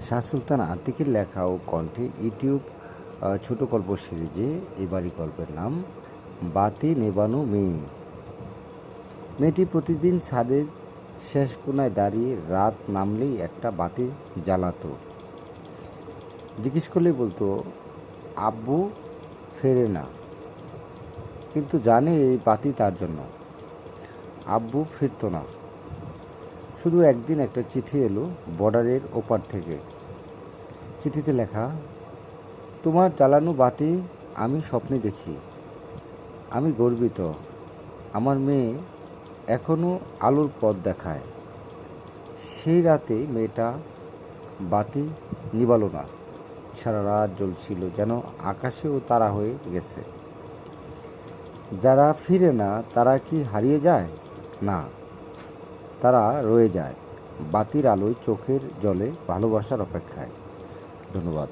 শাহ সুলতান আতিকের লেখা ও কণ্ঠে ইউটিউব ছোট গল্প সিরিজে এবারই গল্পের নাম বাতি নেবানো মেয়ে। মেয়েটি প্রতিদিন ছাদের শেষ কোণায় দাঁড়িয়ে রাত নামলেই একটা বাতি জ্বালাতো। জিজ্ঞেস করলেই বলতো, আব্বু ফেরে না, কিন্তু জানে এই বাতি তার জন্য। আব্বু ফিরতো না। শুধু একদিন একটা চিঠি এলো বর্ডারের ওপার থেকে। চিঠিতে লেখা, তোমার জ্বালানো বাতি আমি স্বপ্নে দেখি, আমি গর্বিত। আমার মেয়ে এখনও আলোর পথ দেখায়। সেই রাতে মেয়েটা বাতি নিবালো না। সারা রাত জ্বলছিল, যেন আকাশেও তারা হয়ে গেছে। যারা ফিরে না তারা কি হারিয়ে যায়? না, তারা রয়ে যায় বাতির আলোয়, চোখের জলে, ভালোবাসার অপেক্ষায়। ধন্যবাদ।